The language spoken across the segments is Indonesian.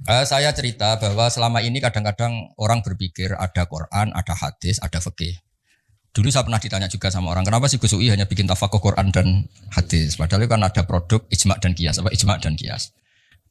Saya cerita bahwa selama ini kadang-kadang orang berpikir ada Quran, ada hadis, ada fikih. Dulu saya pernah ditanya juga sama orang, kenapa sih Gus UI hanya bikin tafakuh Quran dan hadis? Padahal itu kan ada produk ijma' dan qiyas, apa ijma' dan qiyas.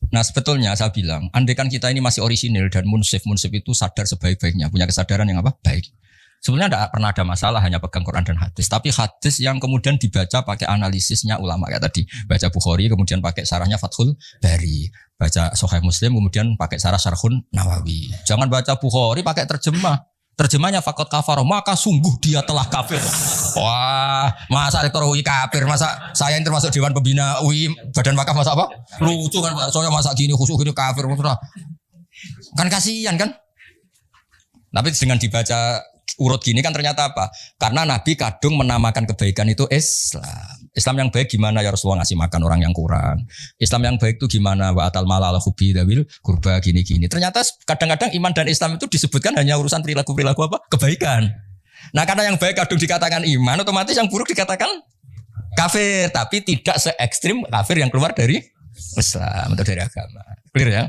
Nah sebetulnya saya bilang, andai kan kita ini masih orisinil dan munsif itu sadar sebaik-baiknya, punya kesadaran yang apa? Baik. Sebenarnya tidak pernah ada masalah hanya pegang Quran dan hadis. Tapi hadis yang kemudian dibaca pakai analisisnya ulama kayak tadi. Baca Bukhari kemudian pakai sarahnya Fathul Bari. Baca Sahih Muslim kemudian pakai sarah Syarhun Nawawi. Jangan baca Bukhari pakai terjemah. Terjemahnya fakot kafar, maka sungguh dia telah kafir. Wah, masa rektor UI kafir, masa saya yang termasuk Dewan Pembina UI, Badan Wakaf masa apa? Lucu kan, soalnya masa gini khusus gini kafir. Kan kasihan kan? Tapi dengan dibaca urut gini kan ternyata apa? Karena Nabi kadung menamakan kebaikan itu Islam. Islam yang baik gimana ya Rasulullah ngasih makan orang yang kurang. Islam yang baik itu gimana? Wa atal malal hubi dawil kurba gini-gini. Ternyata kadang-kadang iman dan Islam itu disebutkan hanya urusan perilaku-perilaku apa? Kebaikan. Nah karena yang baik kadung dikatakan iman, otomatis yang buruk dikatakan kafir. Tapi tidak se ekstrim kafir yang keluar dari Islam atau dari agama. Clear ya?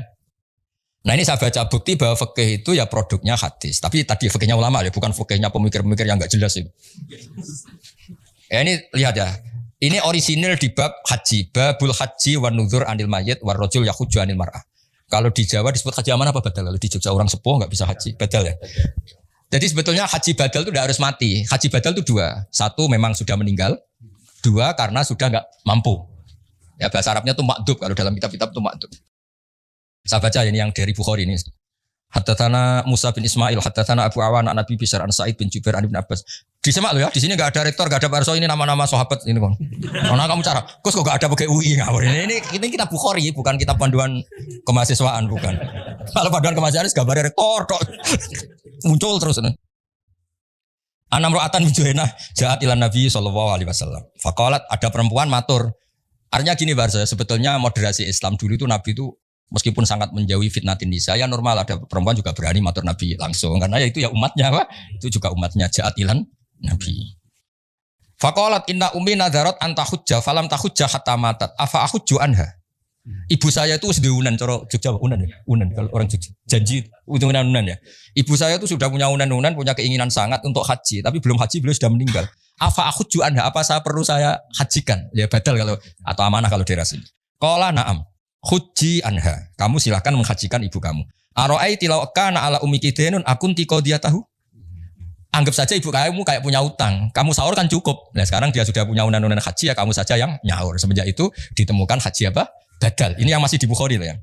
Nah ini saya baca bukti bahwa fikih itu ya produknya hadis. Tapi tadi fikihnya ulama ya, bukan fikihnya pemikir-pemikir yang enggak jelas itu. Ya ini lihat ya. Ini orisinil di bab haji. Babul haji wan nuzur anil mayyit war rajul yahuju anil mar'ah. Kalau di Jawa disebut haji aman apa badal? Kalau di Jogja orang sepuh enggak bisa haji. Badal ya. Jadi sebetulnya haji badal itu tidak harus mati. Haji badal itu dua. Satu memang sudah meninggal. Dua karena sudah enggak mampu. Ya bahasa Arabnya itu makdub. Kalau dalam kitab-kitab itu makdub. Saya baca ini yang dari Bukhari ini. Haddatsana Musa bin Ismail, haddatsana Abu Awan an Nabi Bisar an Sa'id bin Jubair an Ibnu Abbas. Disimak lo ya, di sini enggak ada rektor, enggak ada Barso, ini nama-nama sahabat ini kon. Karena kamu cara, kok enggak ada pakai UI ngawur. Ini kita Bukhari, bukan kita panduan kemahasiswaan, bukan. Kalau panduan kemahasiswaan gambar rektor tok. Muncul terus. Anam ro'atan min Juhainah ja'at ilan Nabi sallallahu alaihi wasallam. Faqalat ada perempuan matur. Artinya gini Barso, sebetulnya moderasi Islam dulu itu Nabi itu meskipun sangat menjauhi fitnatin nisa, ya normal ada perempuan juga berani matur Nabi langsung. Karena ya itu ya umatnya apa? Itu juga umatnya ja'at ilan Nabi. Faqalat inna ummi nadharat anta hujjah falam tahujjah hatta matat. Afa ahujju anha. Ibu saya itu sudah unan, cara Jogja unan ya? Unan kalau orang Jogja. Janji unan ya. Ibu saya itu sudah punya unan, punya keinginan sangat untuk haji, tapi belum haji, beliau sudah meninggal. Afa ahujju anha, apa saya perlu saya hajikan? Ya badal kalau atau amanah kalau daerah sini. Qala na'am. Huji anha, kamu silahkan menghajikan ibu kamu. Aro'aiti law kana ala ummiki dainun akunti qadiyatahu. Anggap saja ibu kamu kayak punya utang. Kamu sahur kan cukup. Nah sekarang dia sudah punya unan-unan haji ya kamu saja yang nyaur. Semenjak itu ditemukan haji apa? Badal. Ini yang masih di Bukhari loh ya.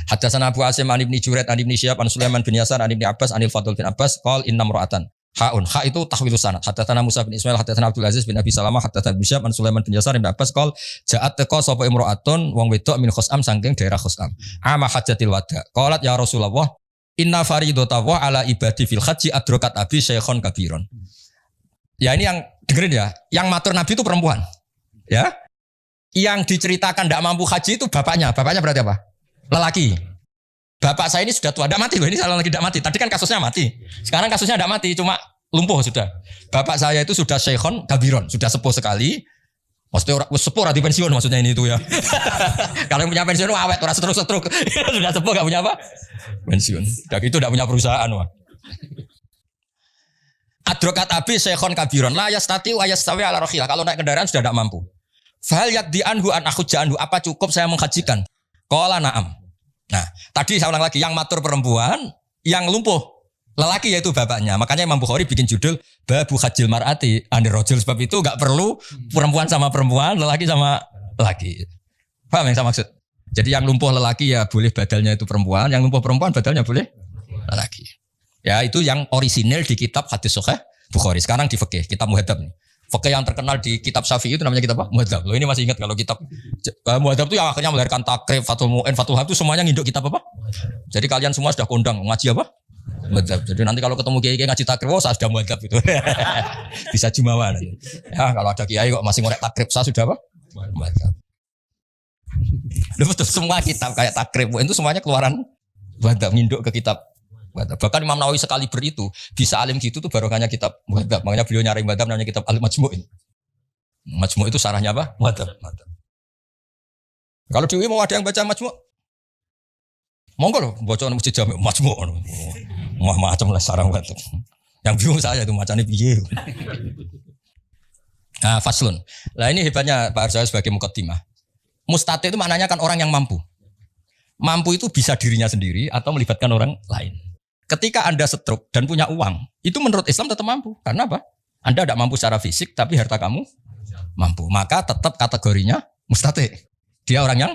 Haddatsana Abu Asim an Ibnu Juraid an Ibnu Syihab an Sulaiman bin Yasar an Ibnu Abbas anil Fadl bin Abbas qol innam ra'atan. Haun, ha itu tahwilus sanad. Haddatsana Musa bin Ismail, haddatsana Abdul Aziz bin Abi Salamah, haddatsana Ibnu Syihab an Sulaiman bin Yasar bin Abbas qol ja'at taqa sapa imra'atun wong wedok min Khusam saking daerah Khusam. Ama hajatil wada. Qalat ya Rasulullah, inna faridatahu ala ibadi fil haji adrakat abi syekhon kabiron. Ya ini yang dengerin ya, yang matur Nabi itu perempuan. Ya. Yang diceritakan tidak mampu haji itu bapaknya. Bapaknya berarti apa? Lelaki. Bapak saya ini sudah tua, tidak mati loh. Ini salah lagi tidak mati. Tadi kan kasusnya mati. Sekarang kasusnya tidak mati, cuma lumpuh sudah. Bapak saya itu sudah syekhon kabiron, sudah sepuh sekali. Maksudnya sepuh rati pensiun maksudnya ini itu ya. Kalau yang punya pensiun awet, orang setruk. Sudah sepuh gak punya apa? Pensiun. Dan itu tidak punya perusahaan. Wah. Adrokat abi syekhon kabiron. La yastati wa yastawi ala rakhilah. Kalau naik kendaraan sudah tidak mampu. Fal yakdi anhu an akhujja anhu. Apa cukup saya menghajikan? Qala na'am. Nah, tadi saya ulang lagi, yang matur perempuan, yang lumpuh lelaki yaitu bapaknya. Makanya Imam Bukhari bikin judul Babu Hajjil Mar'ati Anir Rajul. Sebab itu enggak perlu perempuan sama perempuan, lelaki sama lelaki. Paham yang saya maksud? Jadi yang lumpuh lelaki ya boleh badalnya itu perempuan, yang lumpuh perempuan badalnya boleh lelaki. Ya itu yang orisinil di kitab Hadis Sahih Bukhari. Sekarang di fikih, kitab Muhadzab nih. Fikih yang terkenal di kitab Syafi'i itu namanya kitab apa? Muhadzab. Loh ini masih ingat kalau kitab Muhadzab itu yang akhirnya melahirkan Takrib, Fathul Mu'in, Fathul Wahab itu semuanya nginduk kitab apa? Jadi kalian semua sudah kondang ngaji apa? Muhadzab. Jadi nanti kalau ketemu kiai ngaji Takrib, oh saya sudah Muhadzab itu. Bisa jumawa nanti. Ya kalau ada kiai kok masih ngorek Takrib, saya sudah apa? Muhadzab. Loh betul semua kitab kayak Takrib itu semuanya keluaran Muhadzab nginduk ke kitab. Bahkan Imam Nawawi sekali itu bisa alim gitu tuh barokahnya kitab Muhadzab. Makanya beliau nyari Muhadzab namanya kitab Al-Majmu'. Majmu' itu sarahnya apa? Muhadzab. Kalau di UI mau ada yang baca Majmu'? Monggo loh, bocor masjid Jami' Majmu'. Macam lah sarang batu. Yang bingung saya itu macamnya piye. Nah, faslun. Lah ini hebatnya Pak Arso sebagai muqaddimah. Mustati itu maknanya kan orang yang mampu. Mampu itu bisa dirinya sendiri atau melibatkan orang lain. Ketika Anda stroke dan punya uang, itu menurut Islam tetap mampu. Karena apa? Anda tidak mampu secara fisik, tapi harta kamu mampu. Maka tetap kategorinya mustati. Dia orang yang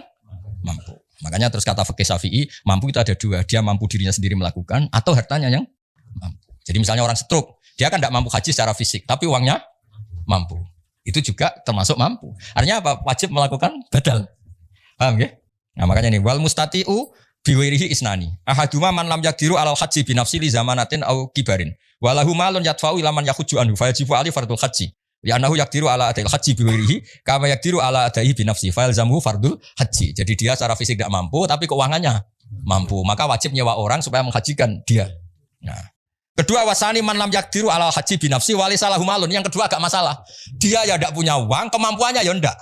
mampu. Makanya terus kata fikih Syafi'i, mampu itu ada dua. Dia mampu dirinya sendiri melakukan atau hartanya yang mampu. Jadi misalnya orang stroke, dia kan tidak mampu haji secara fisik, tapi uangnya mampu. Itu juga termasuk mampu. Artinya apa? Wajib melakukan badal. Paham ya? Nah makanya nih, wal mustati'u biwirihi isnani. Ahaduma man lam yakdiru alal haji binafsi li zamanatin au kibarin. Walahu malun yadfa'u ila man yahuju anhu fayajibu ali fardul haji. Li'annahu yakdiru ala adil haji biwirihi kama yakdiru ala adaihi binafsi fayalzamuhu fardul haji. Jadi dia secara fisik tidak mampu tapi keuangannya mampu. Maka wajib nyewa orang supaya menghajikan dia. Nah. Kedua wasani man lam yakdiru ala haji binafsi wali salahu malun. Yang kedua agak masalah. Dia ya tidak punya uang, kemampuannya ya enggak.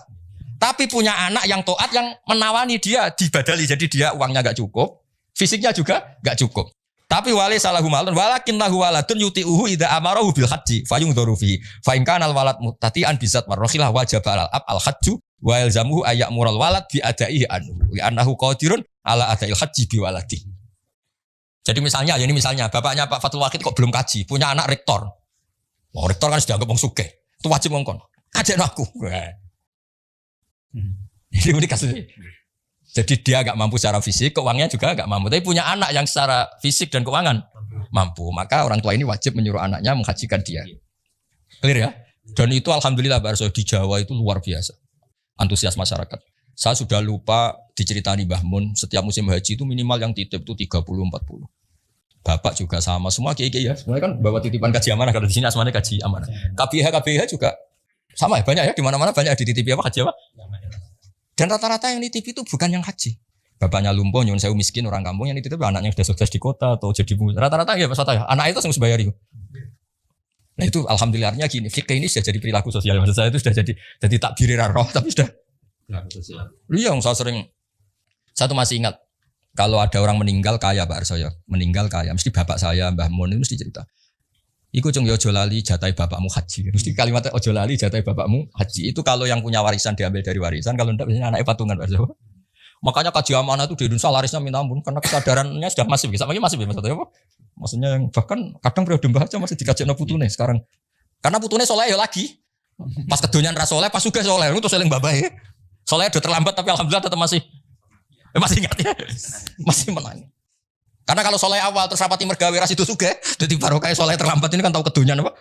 Tapi punya anak yang taat yang menawani dia dibadali. Jadi dia uangnya enggak cukup, fisiknya juga enggak cukup. Tapi wali salahu malun walakin lahu waladun yuti'uhu idza amarahu bil haji fayungdharu fi fa in kana al walad muttati'an bizat marrakhilah wajib al ab al hajju wa yalzamuhu ayyamural walad bi adaihi anhu li annahu qadirun ala adail haji bi waladi. Jadi misalnya, ya ini misalnya, bapaknya Pak Fatul Wahid kok belum kaji, punya anak rektor. Oh, rektor kan sudah dianggap wong sugih. Itu wajib ngongkon. Kajian aku. Ini kasusnya. Jadi dia agak mampu secara fisik, keuangannya juga agak mampu. Tapi punya anak yang secara fisik dan keuangan mampu. Maka orang tua ini wajib menyuruh anaknya menghajikan dia. Clear ya? Dan itu alhamdulillah Pak Arso di Jawa itu luar biasa. Antusias masyarakat. Saya sudah lupa diceritani Mbah Mun, setiap musim haji itu minimal yang titip itu 30-40. Bapak juga sama, semua kiai-kiai ya. Semuanya kan bawa titipan kaji amanah, kalau di sini asmanya kaji amanah. KBH juga sama ya, banyak ya, di mana-mana banyak dititipi apa kaji apa. Dan rata-rata yang nitip itu bukan yang haji. Bapaknya lumpuh, nyuwun sewu miskin orang kampung yang nitip anaknya sudah sukses di kota atau jadi rata-rata ya Pak Sota ya. Anak itu harus bayar itu. Nah itu alhamdulillahnya gini, fikih ini sudah jadi perilaku sosial. Maksud saya itu sudah jadi takbir roh, tapi sudah iya, saya tuh masih ingat kalau ada orang meninggal kaya Pak Arso ya, meninggal kaya, mesti bapak saya Mbah Mun itu mesti cerita. Iku cung yo ojo lali jatai bapakmu haji. Mesti kalimatnya ojo lali jatai bapakmu haji. Itu kalau yang punya warisan diambil dari warisan, kalau enggak biasanya anaknya patungan Pak Arso. Makanya kaji amanah itu di Indonesia larisnya minta ampun karena kesadarannya sudah masif. Sama masif ya maksudnya apa? Maksudnya yang bahkan kadang periode Mbah aja masih dikajekno putune sekarang. Karena putune soleh ya lagi. Pas kedonyan ra soleh, pas sugih soleh, itu seling babahe. Soalnya udah terlambat tapi alhamdulillah tetap masih ingat ya. Masih menang. Karena kalau soleh awal terus rapati mergawe ras itu sugih, jadi barokah soleh terlambat ini kan tahu kedunyan apa?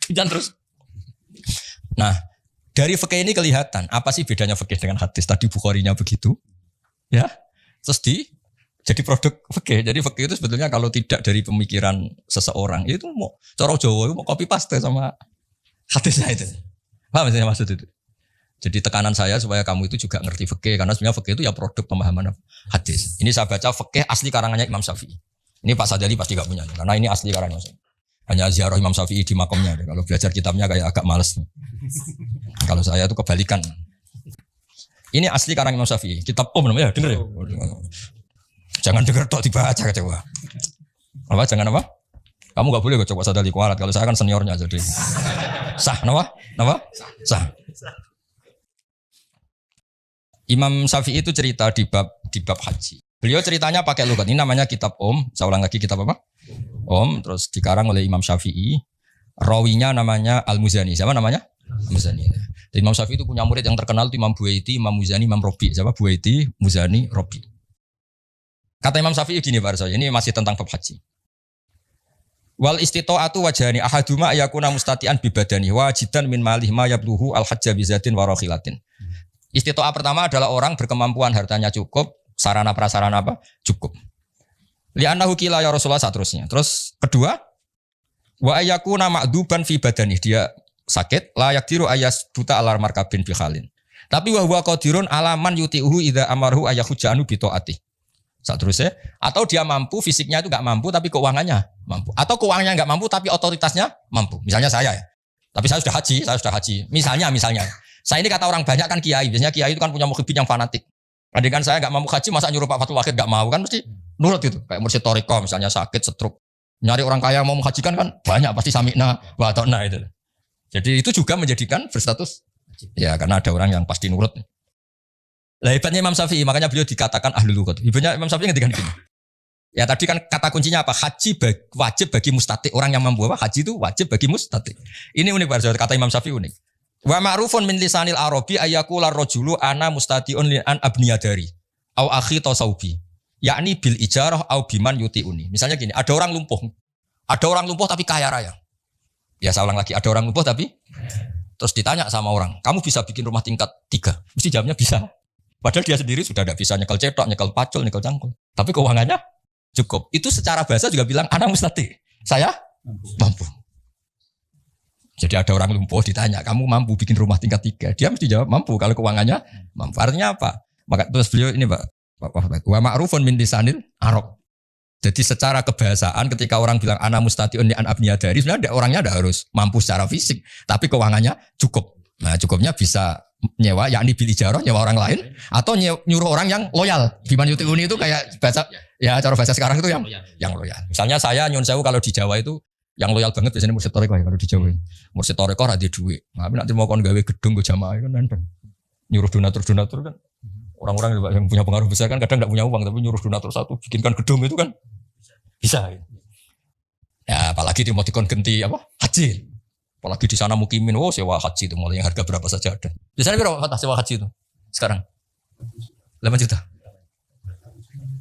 Kedunyan terus. Nah, dari fikih ini kelihatan apa sih bedanya fikih dengan hadis. Tadi Bukharinya begitu. Ya. Terus jadi produk fikih. Jadi fikih itu sebetulnya kalau tidak dari pemikiran seseorang itu mau cara Jawa mau copy paste sama hadisnya itu. Paham saya maksud itu? Jadi tekanan saya supaya kamu itu juga ngerti fikih karena sebenarnya fikih itu ya produk pemahaman hadis. Ini saya baca fikih asli karangannya Imam Syafi'i. Ini Pak Sadali pasti gak punya karena ini asli karangan saya. Hanya ziarah Imam Syafi'i di makomnya. Kalau belajar kitabnya kayak agak males. Kalau saya itu kebalikan. Ini asli karangan Imam Syafi'i. Kitab namanya denger ya. Jangan denger tok dibaca coba. Apa jangan apa? Kamu gak boleh coba Sadali kualat. Kalau saya kan seniornya jadi. Sah, kenapa? Sah. Imam Syafi'i itu cerita di bab haji. Beliau ceritanya pakai logat. Ini namanya kitab Saya ulang lagi kitab apa? Terus dikarang oleh Imam Syafi'i. Rawinya namanya Al-Muzani. Siapa namanya? Al-Muzani. Dan Imam Syafi'i itu punya murid yang terkenal itu Imam Buaiti, Imam Muzani, Imam Robi. Siapa? Buaiti, Muzani, Robi. Kata Imam Syafi'i gini Pak Arso. Ini masih tentang bab haji. Wal istita'atu wajhani ahaduma yakuna mustati'an bi badani wajidan min malih ma yabluhu al hajja bi zatin wa rakhilatin. Istita'ah pertama adalah orang berkemampuan hartanya cukup, sarana prasarana apa? Cukup. Li'annahu qila ya Rasulullah seterusnya. Terus kedua wa yakuna ma'duban fi badani, dia sakit la yakdiru ayas buta alar markabin fi khalin. Tapi wa huwa qadirun ala man yuti'uhu idza amarhu ayahujanu bi taati. Seterusnya, atau dia mampu, fisiknya itu nggak mampu, tapi keuangannya mampu. Atau keuangannya nggak mampu, tapi otoritasnya mampu. Misalnya saya ya, tapi saya sudah haji. Misalnya, saya ini kata orang banyak kan kiai. Biasanya kiai itu kan punya mukhibin yang fanatik. Andai kan saya nggak mampu haji, masa nyuruh Pak Fatul Wahid nggak mau kan mesti nurut gitu. Kayak Mursyid Thariqah misalnya sakit stroke, nyari orang kaya mau menghajikan kan banyak pasti sami'na wa ata'na itu. Jadi itu juga menjadikan berstatus ya karena ada orang yang pasti nurut. Lah hebatnya Imam Syafi'i, makanya beliau dikatakan ahlul lughat. Hebatnya Imam Syafi'i ngendikan gini. Ya tadi kan kata kuncinya apa? Haji wajib bagi mustati. Orang yang mampu apa? Haji itu wajib bagi mustati. Ini unik kata Imam Syafi'i unik. Wa ma'rufun min lisanil arabi ayyakula rajulu ana mustatiun li an abniyadari au akhi tasawbi yakni bil ijarah au biman yutiuni. Misalnya gini, ada orang lumpuh. Ada orang lumpuh tapi kaya raya. Ya saya ulang lagi, ada orang lumpuh tapi terus ditanya sama orang, "Kamu bisa bikin rumah tingkat 3?" Mesti jawabnya bisa. Padahal dia sendiri sudah tidak bisa nyekel cetok, nyekel pacul, nyekel cangkul. Tapi keuangannya cukup. Itu secara bahasa juga bilang ana mustati. Saya mampu. Jadi ada orang lumpuh ditanya, kamu mampu bikin rumah tingkat 3? Dia mesti jawab mampu kalau keuangannya mampu. Artinya apa? Maka terus beliau ini Pak, wa ma'rufun min lisanil arab. Jadi secara kebahasaan ketika orang bilang ana mustatiun li an abniyadari, sebenarnya orangnya tidak harus mampu secara fisik, tapi keuangannya cukup. Nah, cukupnya bisa nyewa, yakni bil ijarah, nyewa orang lain, atau nyuruh orang yang loyal. Biman yutiuni itu kayak bahasa, ya cara bahasa sekarang itu yang loyal. Misalnya saya nyun sewu kalau di Jawa itu yang loyal banget biasanya Mursyid Thariqah ya kalau di Jawa. Mursyid Thariqah ada duit. Tapi nanti mau kon gawe gedung ke jamaah kan nandang. Nyuruh donatur kan. Orang-orang yang punya pengaruh besar kan kadang enggak punya uang tapi nyuruh donatur satu bikinkan gedung itu kan bisa. Ya apalagi dia mau dikon genti apa? Haji. Apalagi di sana mukimin, sewa haji itu mulai yang harga berapa saja ada. Di sana berapa sewa haji itu? Sekarang 8 juta.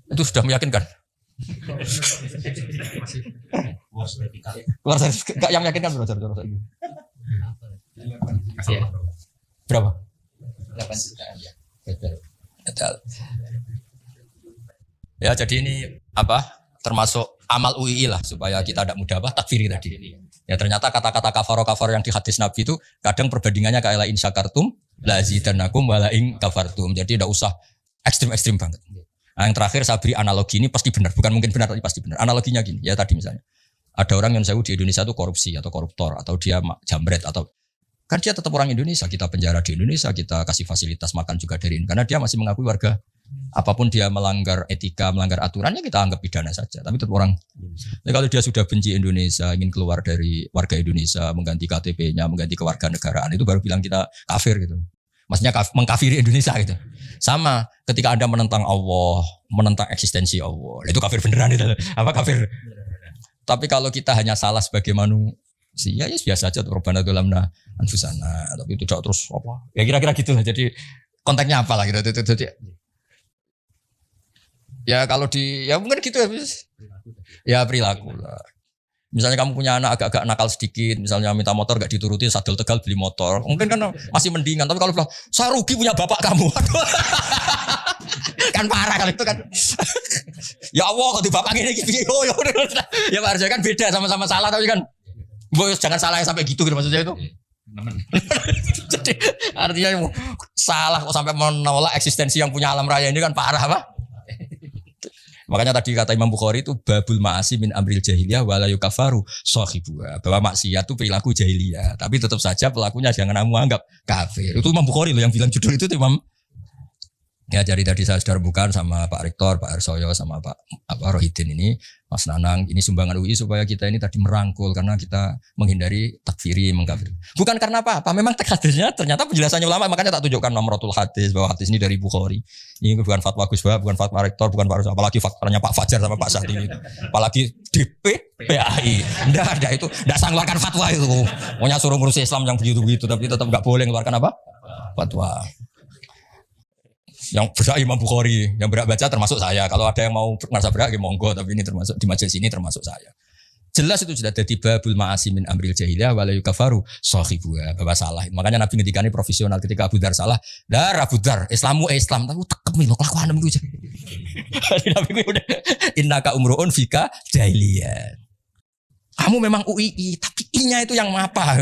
Itu sudah meyakinkan. Keluar enggak yang meyakinkan berapa? Berapa? 8 juta ya. Ya jadi ini apa? Termasuk amal UII lah supaya kita tidak mudah takfiri tadi. Ya ternyata kata-kata kafaro yang di hadis Nabi itu kadang perbandingannya kayak la in syakartum la zidannakum wa la in kafartum. Jadi tidak usah ekstrim-ekstrim banget. Nah, yang terakhir saya beri analogi ini pasti benar, bukan mungkin benar tapi pasti benar. Analoginya gini, ya tadi misalnya ada orang yang saya di Indonesia itu korupsi atau koruptor atau dia jambret atau kan dia tetap orang Indonesia, kita penjara di Indonesia, kita kasih fasilitas makan juga dari ini karena dia masih mengakui warga. Apapun dia melanggar etika, melanggar aturannya kita anggap pidana saja. Tapi tetap orang. Jadi kalau dia sudah benci Indonesia, ingin keluar dari warga Indonesia, mengganti KTP-nya, mengganti kewarganegaraan, itu baru bilang kita kafir gitu. Maksudnya mengkafiri Indonesia gitu. Sama ketika Anda menentang Allah, menentang eksistensi Allah, itu kafir beneran itu. Apa kafir? Tapi kalau kita hanya salah sebagai manusia, ya biasa aja. Rabbana dzalamna anfusana. Tapi itu tidak terus apa? Ya kira-kira gitulah. Jadi konteksnya apa lah gitu. Ya kalau ya mungkin gitu ya. Ya perilaku lah. Misalnya kamu punya anak agak-agak nakal sedikit, misalnya minta motor gak dituruti, sadel Tegal beli motor. Mungkin kan masih mendingan, tapi kalau bilang, saya rugi punya bapak kamu. Kan parah kalau itu kan. Ya Allah, kalau di bapak ini, ya harusnya kan beda, sama-sama salah, tapi kan, jangan salah sampai gitu maksudnya itu. Jadi artinya salah kok sampai menolak eksistensi yang punya alam raya ini kan parah apa? Makanya tadi kata Imam Bukhari itu babul ma'asi min amril jahiliyah wala yukafaru sahibuha, bahwa maksiat itu perilaku jahiliyah, tapi tetap saja pelakunya jangan kamu anggap kafir. Itu Imam Bukhari loh yang bilang judul itu Imam. Ya jadi tadi saya sudah bukan sama Pak Rektor, Pak Arsoyo, sama Pak Rohidin ini, Mas Nanang, ini sumbangan UI supaya kita ini tadi merangkul karena kita menghindari takfiri, mengkafiri. Bukan karena apa-apa, memang teks hadisnya ternyata penjelasannya ulama, makanya tak tunjukkan nomorotul hadis bahwa hadis ini dari Bukhari. Ini bukan fatwa Gus Bah, bukan fatwa Rektor, bukan Pak Arsoyo, apalagi faktanya Pak Fajar sama Pak Sati itu. Apalagi PAI. Enggak ada itu, enggak sang keluarkan fatwa itu. Maunya suruh ngurus Islam yang begitu-begitu tapi tetap enggak boleh mengeluarkan apa? Fatwa. Yang berhak Imam Bukhari, yang berhak baca termasuk saya. Kalau ada yang mau merasa berhak, ya monggo. Tapi ini termasuk di majelis ini termasuk saya. Jelas itu sudah jadi babul ma'asi min amril jahiliyah wala yukafaru sahibuha, bahwa salah. Makanya Nabi ngendikane profesional ketika Abu Dzar salah. Dar Abu Dzar, Islammu Islam, tapi tekemi lho kelakuanmu iku. Nabi ku udah innaka umruun fika jahiliyah. Kamu memang UII, tapi I-nya itu yang apa?